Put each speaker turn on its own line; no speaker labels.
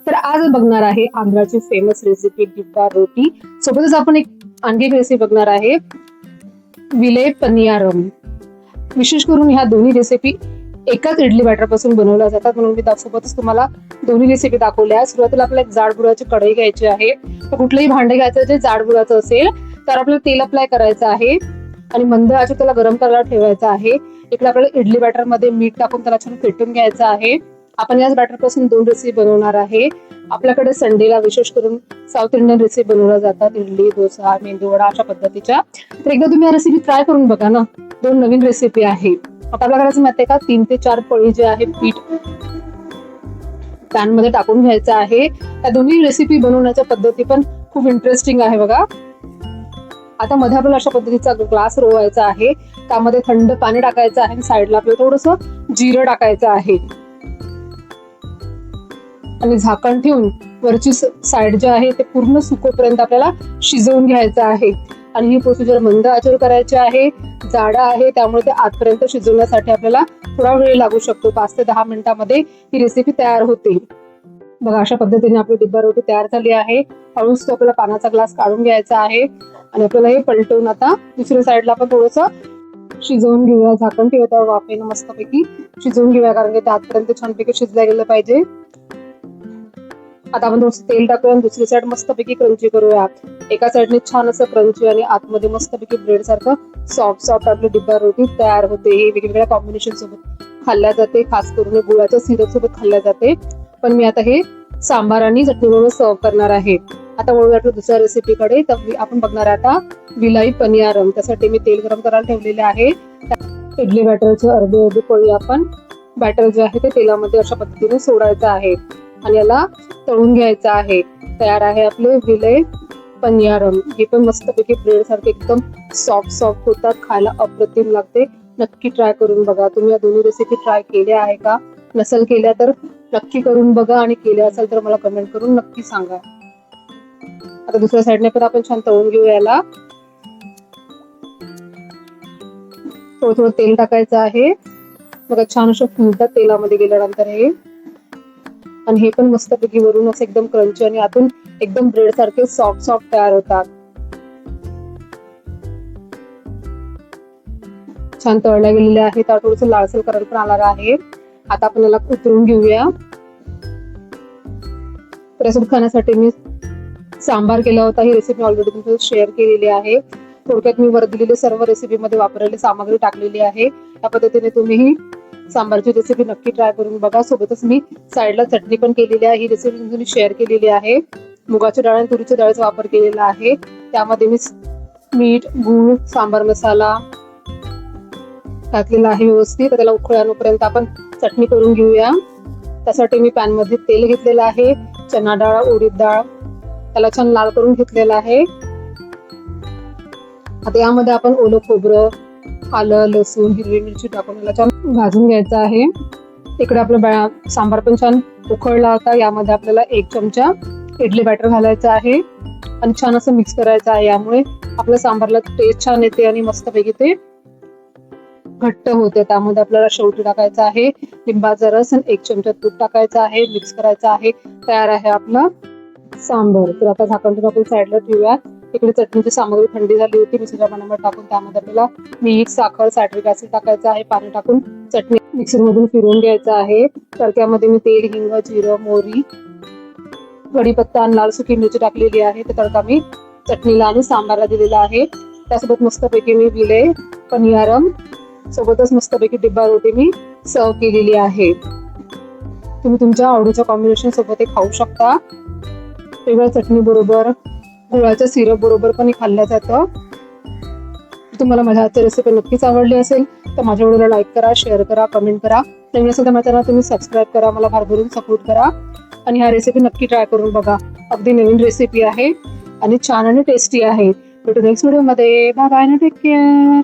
तर आज बघणार आहे आंध्राची फेमस रेसिपी डिब्बा रोटी. सोबतच आपण आणखी एक रेसिपी बघणार आहे विले पनियारम. विशेष करून ह्या दोन्ही रेसिपी एकाच इडली बॅटर पासून बनवल्या जातात, म्हणून मी सोबतच तुम्हाला दोन्ही रेसिपी दाखवल्या. सुरुवातीला आपल्याला एक जाड बुडाची कढई घ्यायची आहे. तर कुठलंही भांडे घ्यायचं जे जाड बुडाचं असेल तर आपल्याला तेल अप्लाय करायचं आहे आणि मंद आचेवर त्याला गरम करायला ठेवायचं आहे. इकडे आपल्याला इडली बॅटर मध्ये मीठ टाकून त्याला छान फेटून घ्यायचं आहे. आपण याच बॅटर पासून दोन रेसिपी बनवणार आहे. आपल्याकडे संडेला विशेष करून साऊथ इंडियन रेसिपी बनवल्या जातात, इडली, डोसा, मेंदूवडा अशा पद्धतीच्या. तर एकदा तुम्ही या रेसिपी ट्राय करून बघा ना, दोन नवीन रेसिपी आहे. आता आपल्याला करायचं माहिती आहे का, 3 ते 4 पळी जे आहे पीठ पॅन मध्ये टाकून घ्यायचं आहे. या दोन्ही रेसिपी बनवण्याच्या पद्धती पण खूप इंटरेस्टिंग आहे बघा. आता मध्ये आपल्याला अशा पद्धतीचा ग्लास रोवायचा आहे, त्यामध्ये थंड पाणी टाकायचं आहे आणि साईडला आपल्याला थोडंसं जिरं टाकायचं आहे आणि झाकण ठेवून वरची साईड जे आहे ते पूर्ण सुकोपर्यंत आपल्याला शिजवून घ्यायचं आहे. आणि ही प्रोसिजर मंद आचेवर करायची आहे. जाडा आहे त्यामुळे ते आतपर्यंत शिजवण्यासाठी आपल्याला थोडा वेळ लागू शकतो. 5 ते 10 मिनिटांमध्ये ही रेसिपी तयार होते. बघा, अशा पद्धतीने आपली डिब्बा रोटी तयार झाली आहे. हळूच तो आपल्याला पाण्याचा ग्लास काढून घ्यायचा आहे आणि आपल्याला हे पलटवून आता दुसऱ्या साईडला आपण थोडंसं शिजवून घेऊया. झाकण ठेवूया, वाफेनं मस्तपैकी शिजवून घेऊया, कारण की ते आतपर्यंत छानपैकी शिजल्या गेलं पाहिजे. आता आपण थोडंसं तेल टाकूया आणि दुसरी साईड मस्तपैकी क्रंची करूया. एका साईडने छान असं क्रंची आणि आतमध्ये मस्तपैकी ब्रेड सारखं सॉफ्ट आपली डिब्बा रोटी तयार होते. ही वेगवेगळ्या कॉम्बिनेशन सोबत खाल्ल्या जाते, खास करून गुळाच्या सिरप सोबत खाल्ल्या जाते. पण मी आता हे सांबार आणि चटणीबरोबर सर्व करणार आहे. आता वळूया आपल्या दुसऱ्या रेसिपीकडे. तर आपण बघणार आहे आता विलाई पनियारम. त्यासाठी मी तेल गरम करायला ठेवलेले आहे. इडली बॅटरचे अर्धी पोळी आपण बॅटर जे आहे ते तेलामध्ये अशा पद्धतीने सोडायचं आहे आणि याला तळून घ्यायचं आहे. तयार आहे आपले विले पनियारम. हे पण मस्तपैकी ब्रेड सारखे एकदम सॉफ्ट होतात, खायला अप्रतिम लागते. नक्की ट्राय करून बघा. तुम्ही या दोन्ही रेसिपी ट्राय केल्या आहे का? नसेल केल्या तर नक्की करून बघा आणि केल्या असेल तर मला कमेंट करून नक्की सांगा. आता दुसऱ्या साईडने पण आपण छान तळून घेऊ. याला थोडं तेल टाकायचं आहे. बघा, छान असं फुलतात तेलामध्ये गेल्यानंतर हे. आणि हे पण मस्तपैकी वरून असं एकदम क्रंची आणि आतून एकदम ब्रेड सारखे सॉफ्ट तयार होतात. छान तळल्या गेलेले आहे. तर थोडंसं लालसर कलर पण आला आहे. आता आपण याला उतरून घेऊया. त्यासोबत खाण्यासाठी मी सांबार केला होता. ही रेसिपी ऑलरेडी तुमच्यासोबत शेअर केलेली आहे. थोडक्यात मी वर दिलेली सर्व रेसिपीमध्ये वापरलेली सामग्री टाकलेली आहे. या पद्धतीने तुम्ही ही सांबारची रेसिपी नक्की ट्राय करून बघा. सोबतच मी साईडला चटणी पण केलेली आहे. ही रेसिपी तुम्ही शेअर केलेली आहे. मुगाची डाळ आणि तुरीच्या डाळीचा वापर केलेला आहे. त्यामध्ये मी मीठ, गूळ, सांबार मसाला घातलेला आहे व्यवस्थित. त्याला उकळी आणूपर्यंत आपण चटणी करून घेऊया. त्यासाठी मी पॅन मध्ये तेल घेतलेलं आहे. चना डाळ, उडीद डाळ त्याला छान लाल करून घेतलेला आहे. आता यामध्ये आपण ओलं खोबरं, आलं, लसूण, हिरवी मिरची टाकून याला छान भाजून घ्यायचं आहे. इकडे आपलं सांबार पण छान उकळला होता. यामध्ये आपल्याला 1 चमचा इडली बॅटर घालायचं आहे आणि छान असं मिक्स करायचं आहे. यामुळे आपल्या सांबारला टेस्ट छान येते आणि मस्तपैकी ते घट्ट होते. त्यामध्ये आपल्याला शेवटी टाकायचं आहे लिंबाचा रस आणि 1 चमचा तूप टाकायचं आहे. मिक्स करायचं आहे. तयार आहे आपलं सांबार. तर आता झाकण ठेवून आपण साईडला ठेवूया. इकडे चटणीची सामग्री थंडी झाली होती. मिक्सरच्या पाण्यामध्ये टाकून त्यामध्ये आपल्याला मीठ, साखर, सायट्रिक ऍसिड टाकायचं आहे. पाणी टाकून चटणी मिक्सर मधून फिरवून घ्यायचं आहे. तडक्यामध्ये मी तेल, हिंग, जिरं, मोहरी, कढीपत्ता आणि लाल सुकी मिरची टाकलेली आहे. ते तडका मी चटणीला आणि सांबारला दिलेला आहे. त्यासोबत मस्तपैकी मी विले पनियारम सोबतच मस्तपैकी डिब्बा रोटी मी सर्व केलेली आहे. तुम्ही तुमच्या आवडीच्या कॉम्बिनेशन सोबत हे खाऊ शकता. वेगळ्या चटणी बरोबर, गुळाच्या सिरप बरोबर पण हे खाल्लं जातं. तुम्हाला माझ्या आजची रेसिपी नक्कीच आवडली असेल तर माझ्या व्हिडिओला लाईक करा, शेअर करा, कमेंट करा. नवीन असेल तर माझ्या चॅनलला तुम्ही सबस्क्राईब करा. मला भरभरून सपोर्ट करा आणि ह्या रेसिपी नक्की ट्राय करून बघा. अगदी नवीन रेसिपी आहे आणि छान आणि टेस्टी आहे. भेटू नेक्स्ट व्हिडिओ मध्ये. Bye bye, take care.